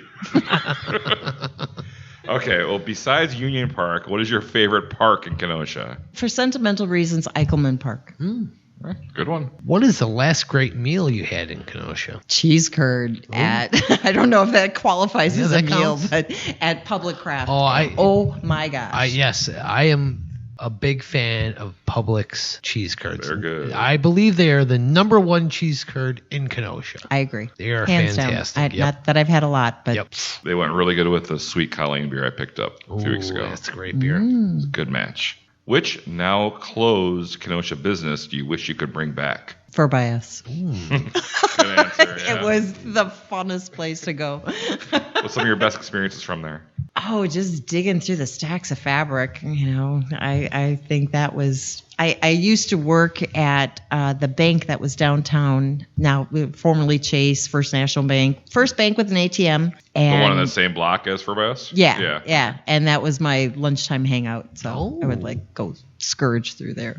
Okay, well, besides Union Park, what is your favorite park in Kenosha? For sentimental reasons, Eichelman Park. Good one. What is the last great meal you had in Kenosha? Cheese curd at, I don't know if that qualifies as a meal, counts. but at Public Craft. Oh, oh my gosh. Yes, I am a big fan of Publix cheese curds. They're good. I believe they are the number one cheese curd in Kenosha. I agree. They are Hands fantastic. Down. Not that I've had a lot, but Yep. They went really good with the sweet Colleen beer I picked up a few weeks Ooh, ago. that's a great beer. It's a good match. Which now closed Kenosha business do you wish you could bring back? for bias. Good answer. Yeah. It was the funnest place to go. What's some of your best experiences from there? Oh, just digging through the stacks of fabric. I think that was. I used to work at the bank that was downtown, now formerly Chase, First National Bank. First bank with an ATM. And The one on the same block as Forbes? Yeah. And that was my lunchtime hangout. So I would go scourge through there.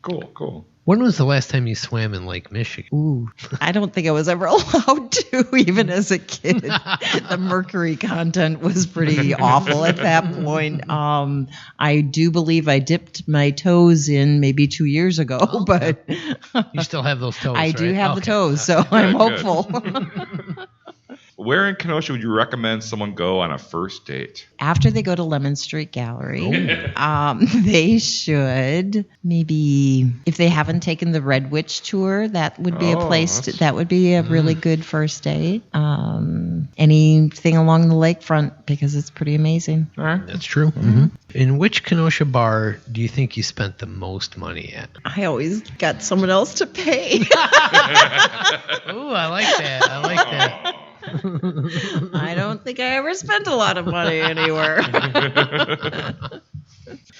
Cool. When was the last time you swam in Lake Michigan? Ooh, I don't think I was ever allowed to, even as a kid. The mercury content was pretty awful at that point. I do believe I dipped my toes in maybe 2 years ago, but You still have those toes, I right? do have the Okay. toes, so I'm good. hopeful. Where in Kenosha would you recommend someone go on a first date? After they go to Lemon Street Gallery, they should maybe, if they haven't taken the Red Witch tour, that would be a place that would be a really good first date. Anything along the lakefront, because it's pretty amazing. That's true. Mm-hmm. In which Kenosha bar do you think you spent the most money at? I always got someone else to pay. Ooh, I like that. I don't think I ever spent a lot of money anywhere.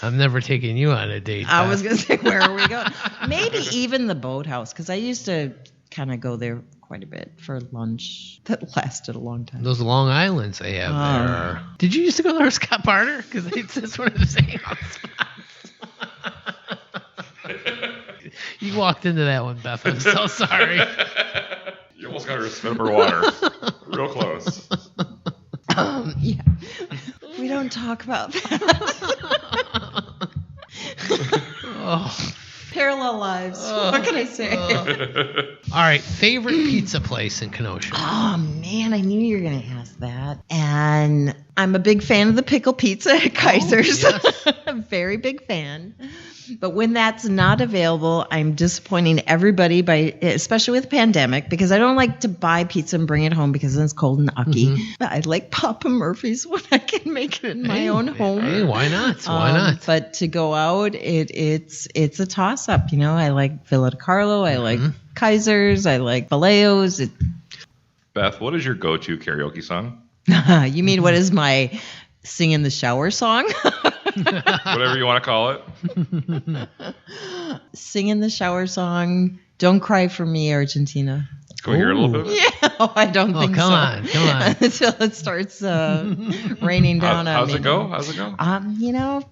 I'm never taking you on a date. I Beth. was going to say, where are we going? Maybe even the boathouse, because I used to kind of go there quite a bit for lunch. That lasted a long time. Those Long Islands they have there. Did you used to go there with Scott Parter? Because it's one of the same spots. You walked into that one, Beth. I'm so sorry. You almost got her to spit up her water. Real close. Yeah. We don't talk about that. Parallel lives. What can I say? All right, favorite pizza place in Kenosha? Oh, man, I knew you were going to ask that. And I'm a big fan of the pickle pizza at Kaiser's. yes. A very big fan. But when that's not available, I'm disappointing everybody, especially with the pandemic, because I don't like to buy pizza and bring it home because then it's cold and ucky. But I like Papa Murphy's when I can make it in my own home. Hey, why not? Why not? But to go out, it's a toss-up. I like Villa de Carlo. I like Kaiser's. I like Valeo's. Beth, what is your go-to karaoke song? You mean what is my sing in the shower song? Whatever you want to call it. singing the shower song, Don't Cry for Me, Argentina. Can we hear a little bit of it? Yeah, I don't think so. Come on. Until it starts raining down on me. How's it go?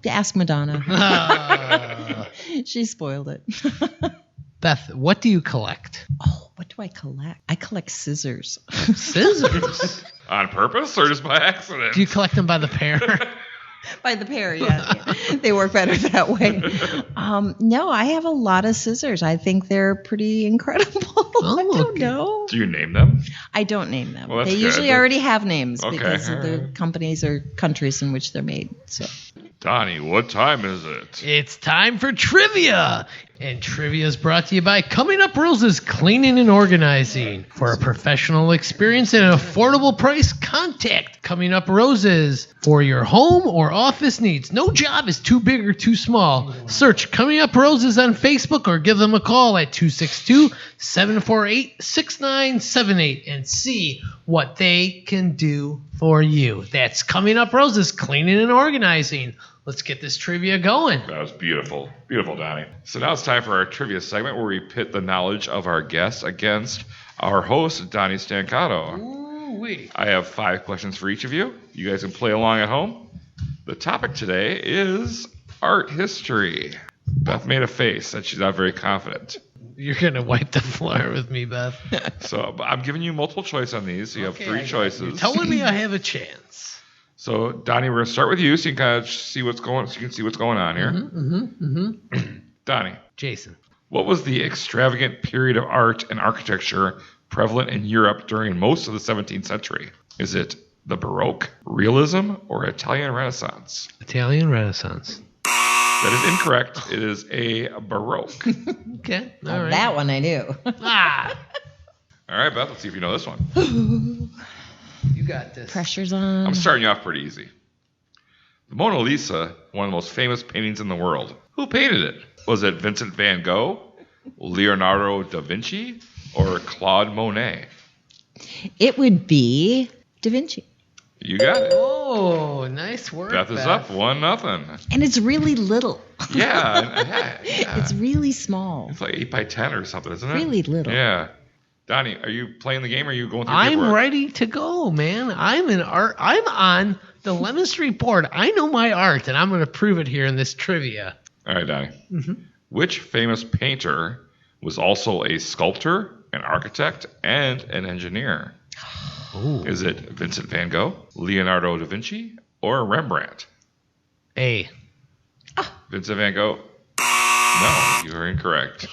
Ask Madonna. Ah. She spoiled it. Beth, what do you collect? Oh, what do I collect? I collect scissors. Scissors. On purpose or just by accident? Do you collect them by the pair? By the pair, yeah. They work better that way. No, I have a lot of scissors. I think they're pretty incredible. I don't know. Do you name them? I don't name them. Well, that's they usually good. already have names Okay, because of the alright. companies or countries in which they're made. So Donnie, what time is it? It's time for trivia. And trivia is brought to you by Coming Up Roses Cleaning and Organizing. For a professional experience at an affordable price, contact Coming Up Roses for your home or office needs. No job is too big or too small. Search Coming Up Roses on Facebook or give them a call at 262-748-6978 and see what they can do for you. That's Coming Up Roses Cleaning and Organizing. Let's get this trivia going. That was beautiful. Beautiful, Donnie. So now it's time for our trivia segment where we pit the knowledge of our guests against our host, Donny Stancato. Ooh-wee. I have 5 questions for each of you. You guys can play along at home. The topic today is art history. Beth made a face that she's not very confident. You're going to wipe the floor with me, Beth. So but I'm giving you multiple choice on these. So you have 3 choices. You're telling me I have a chance. So Donnie, we're gonna start with you, so you can kind of see what's going. So you can see what's going on here. Donnie, Jason. what was the extravagant period of art and architecture prevalent in Europe during most of the 17th century? Is it the Baroque, Realism, or Italian Renaissance? Italian Renaissance. That is incorrect. It is a Baroque. Okay. All right. that one I knew. Ah, All right, Beth, let's see if you know this one. you got this. Pressure's on. I'm starting you off pretty easy. The Mona Lisa, one of the most famous paintings in the world. Who painted it? Was it Vincent van Gogh, Leonardo da Vinci, or Claude Monet? It would be Da Vinci. You got it. Oh, nice work, Beth is up 1-0. And it's really little. Yeah. It's really small. It's like 8 by 10 or something, isn't it? Really little. Yeah. Donnie, are you playing the game or are you going through I'm paperwork? ready to go, man. I'm on the Lemon Street board. I know my art, and I'm going to prove it here in this trivia. All right, Donnie. Which famous painter was also a sculptor, an architect, and an engineer? Ooh. Is it Vincent van Gogh, Leonardo da Vinci, or Rembrandt? A. Vincent van Gogh? No, you are incorrect.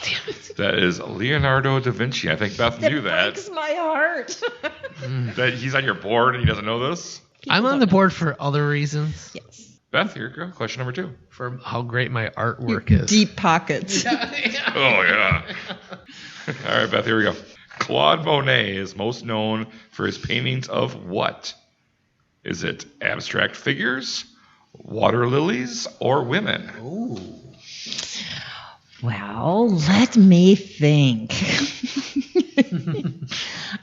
That is Leonardo da Vinci. I think Beth knew that. Breaks my heart. That he's on your board and he doesn't know this? I'm on the board for other reasons. Yes. Beth, here you go. Question number 2. For how great my artwork is. Deep pockets. Oh, yeah. All right, Beth, here we go. Claude Monet is most known for his paintings of what? Is it abstract figures, water lilies, or women? Ooh. Well, let me think.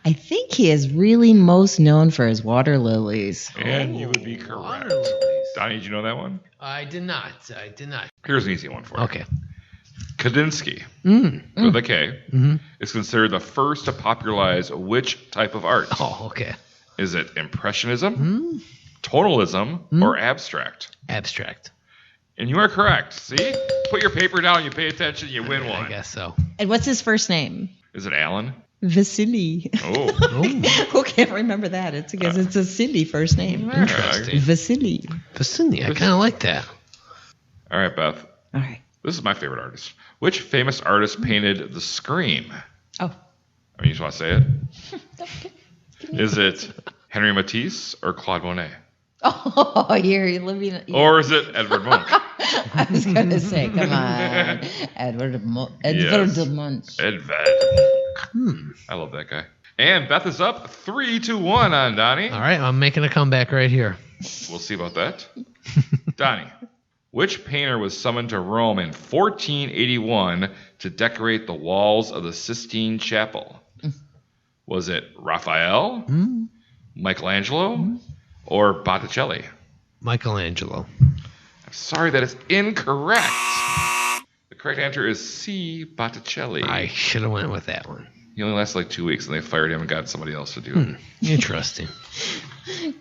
I think he is really most known for his water lilies. And you would be correct. Water lilies. Donnie, did you know that one? I did not. Here's an easy one for you. Okay. Kandinsky, Mm. with a K, Mm-hmm. is considered the first to popularize which type of art? Oh, okay. Is it Impressionism, Tonalism, or abstract? Abstract. And you are correct. See? Put your paper down, you pay attention, you win one. I guess so. And what's his first name? Is it Alan? Vasily. Oh. Who can't remember that? It's because it's a silly first name. Interesting. Vasily. Vicinity. I kind of like that. All right, Beth. All right. This is my favorite artist. Which famous artist painted The Scream? Oh. I mean, you just want to say it? Is it Henri Matisse or Claude Monet? Oh, you're living. Or is it Edvard Munch? I was going to say, come on. Edvard Munch. Edvard. I love that guy. And Beth is up 3-1 on Donnie. All right, I'm making a comeback right here. We'll see about that. Donnie, which painter was summoned to Rome in 1481 to decorate the walls of the Sistine Chapel? Was it Raphael, Michelangelo, or Botticelli? Michelangelo. I'm sorry, that is incorrect. The Correct answer is C. Botticelli. I should have went with that one. He only lasted like 2 weeks, and they fired him and got somebody else to do it. Interesting.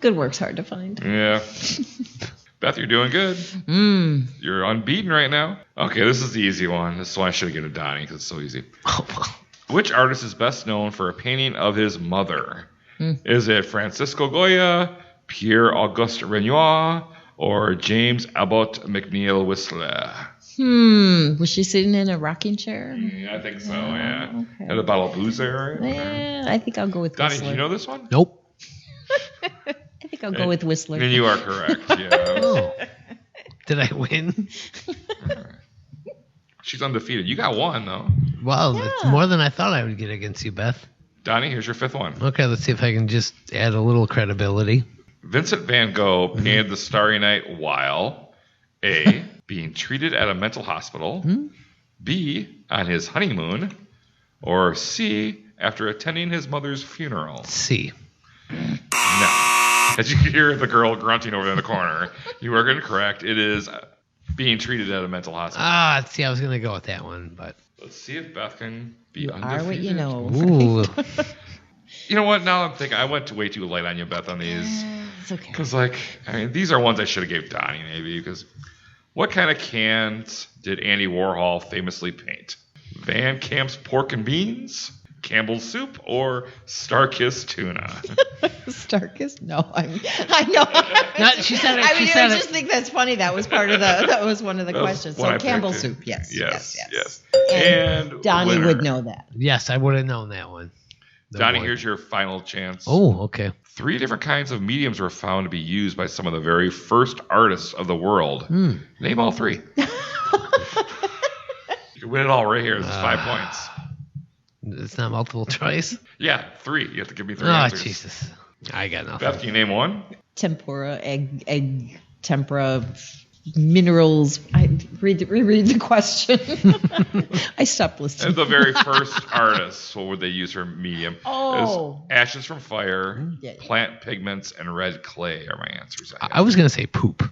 Good work's hard to find. Yeah. Beth, you're doing good. You're unbeaten right now. Okay, this is the easy one. This is why I should have given it to Donnie, because it's so easy. Oh, well. Which artist is best known for a painting of his mother? Is it Francisco Goya, Pierre-Auguste Renoir, or James Abbott McNeill Whistler? Was she sitting in a rocking chair? Yeah, I think so, yeah. Okay. Had a bottle of booze there, right? I think I'll go with Donnie, Whistler. do you know this one? Nope. I think I'll go with Whistler. Then you are correct, yeah. Oh. Did I win? She's undefeated. You got one, though. Well, it's more than I thought I would get against you, Beth. Donnie, here's your fifth one. Okay, let's see if I can just add a little credibility. Vincent van Gogh painted the Starry Night while A, being treated at a mental hospital, B, on his honeymoon, or C, after attending his mother's funeral. C. No. As you can hear the girl grunting over in the corner, you are incorrect. It is being treated at a mental hospital. See, I was going to go with that one, but... Let's see if Beth can be You undefeated. are what you know. Ooh. You know what? Now I'm thinking I went way too light on you, Beth, on these. It's okay. Because, these are ones I should have gave Donnie, maybe. Because what kind of cans did Andy Warhol famously paint? Van Camp's pork and beans, Campbell's soup, or Star-Kissed tuna? Starkist? No, I know. No, she said it. I She mean, said I it. just think that's funny. That was part of that was one of the That was questions. one So I Campbell's picked. soup, yes. Yes. And Donnie winner. would know that. Yes, I would have known that one. The Donnie, boy. here's your final chance. Oh, okay. 3 different kinds of mediums were found to be used by some of the very first artists of the world. Name all 3. You can win it all right here. This is 5 points. It's not multiple choice. Yeah, 3. You have to give me 3 Oh, answers. Jesus. I got nothing. Beth, can you name one? Tempura, egg, tempura, minerals. Reread the question. I stopped listening. And the very first artists, what would they use for medium? Oh. Is ashes from fire, Yeah. plant pigments, and red clay are my answers. I was going to say poop.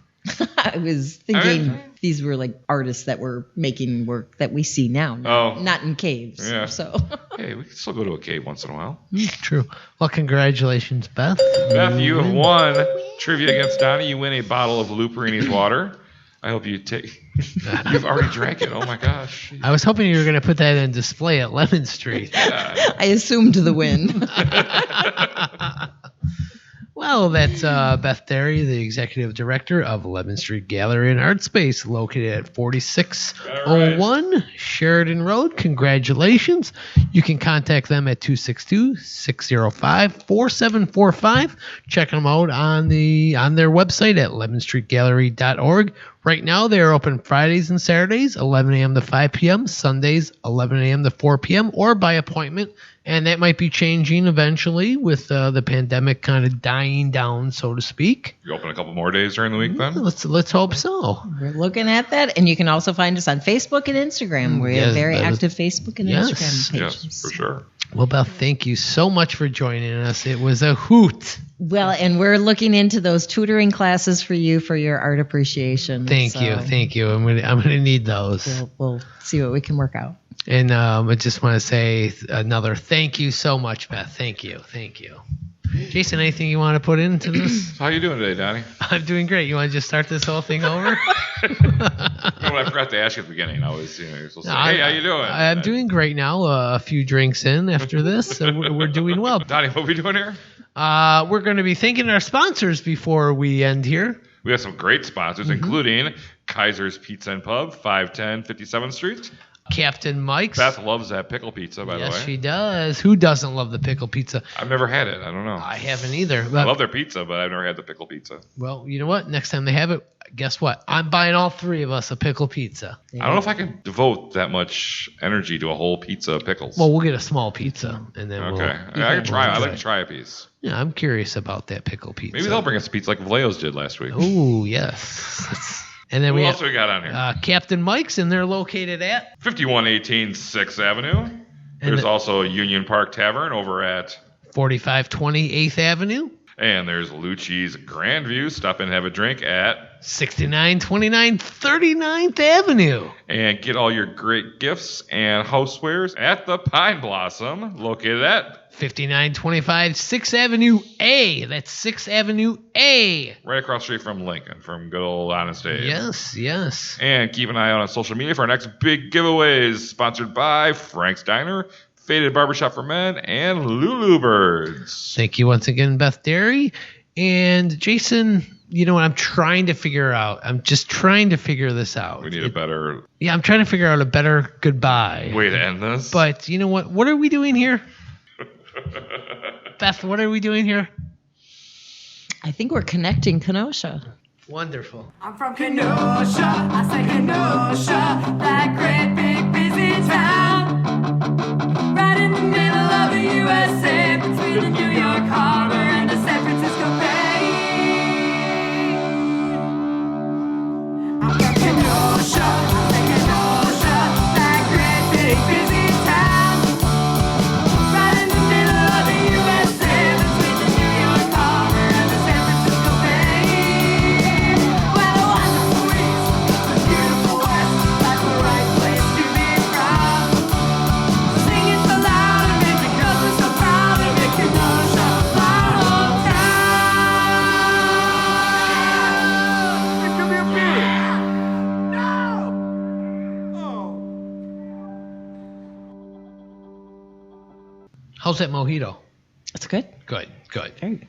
I was thinking these were like artists that were making work that we see now, not in caves. Yeah. So Hey, we can still go to a cave once in a while. True. Well, congratulations, Beth. Beth, you have won trivia against Donnie. You win a bottle of Luperini's water. I hope you take. You've already drank it. Oh my gosh. I was hoping you were going to put that in display at Lemon Street. I assumed the win. Well, that's Beth Dary, the executive director of Lemon Street Gallery and Artspace, located at 4601 Sheridan Road. Congratulations. You can contact them at 262-605-4745. Check them out on their website at lemonstreetgallery.org. Right now, they are open Fridays and Saturdays, 11 a.m. to 5 p.m., Sundays, 11 a.m. to 4 p.m., or by appointment. And that might be changing eventually with the pandemic kind of dying down, so to speak. You open a couple more days during the week then? Let's hope so. We're looking at that. And you can also find us on Facebook and Instagram. We have Yes, very that is- active Facebook and Yes. Instagram pages. Yes, for sure. Well, Beth, thank you so much for joining us. It was a hoot. Well, and we're looking into those tutoring classes for you for your art appreciation. Thank you. I'm gonna need those. We'll see what we can work out. And I just want to say another thank you so much, Beth. Thank you. Jason, anything you want to put into this? How you doing today, Donnie? I'm doing great. You want to just start this whole thing over? You know what I forgot to ask you at the beginning. I was, you're supposed to say, hey, how you doing? I'm doing great now. A few drinks in after this, so we're doing well. Donnie, what are we doing here? We're going to be thanking our sponsors before we end here. We have some great sponsors, including Kaiser's Pizza and Pub, 510 57th Street. Captain Mike's. Beth loves that pickle pizza, by the way. Yes, she does. Who doesn't love the pickle pizza? I've never had it. I don't know. I haven't either. I But, love their pizza, but I've never had the pickle pizza. well, you know what? Next time they have it, guess what? I'm buying all 3 of us a pickle pizza. I don't know if I can devote that much energy to a whole pizza of pickles. Well, we'll get a small pizza, and then okay. we'll... I can try. I'd like to try a piece. Yeah, I'm curious about that pickle pizza. Maybe they'll bring us a pizza like Valeo's did last week. Oh, yes. And then Who we else have we got on here? Captain Mike's, and they're located at... 5118 6th Avenue. There's also Union Park Tavern over at... 4520 8th Avenue. And there's Lucci's Grandview. Stop and have a drink at 6929 39th Avenue. And get all your great gifts and housewares at the Pine Blossom, located at 5925 6th Avenue A. That's 6th Avenue A. right across the street from Lincoln, from good old Honest Abe. Yes, yes. And keep an eye out on social media for our next big giveaways, sponsored by Frank's Diner, Faded Barbershop for Men, and Lulu Birds. Thank you once again, Beth Dary. And Jason, you know what I'm trying to figure out? I'm just trying to figure this out. We need a better Yeah, I'm trying to figure out a better goodbye. way to end this. But you know what? What are we doing here? Beth, what are we doing here? I think we're connecting Kenosha. Wonderful. I'm from Kenosha, I say Kenosha, that great big busy town. Right in the middle of the USA, between the New York Harbor and the San Francisco Bay. I'm from Kenosha, I say Kenosha, that great big busy town. Right in the middle of the USA, between the New York Harbor and the San Francisco Bay. Where the wonderful east, the beautiful west, that's the right place to be from. Sing it so loud and big because we're so proud to make Kenosha our hometown. It could be a beer. No! Oh. How's that mojito? That's good. Good, good. Very good.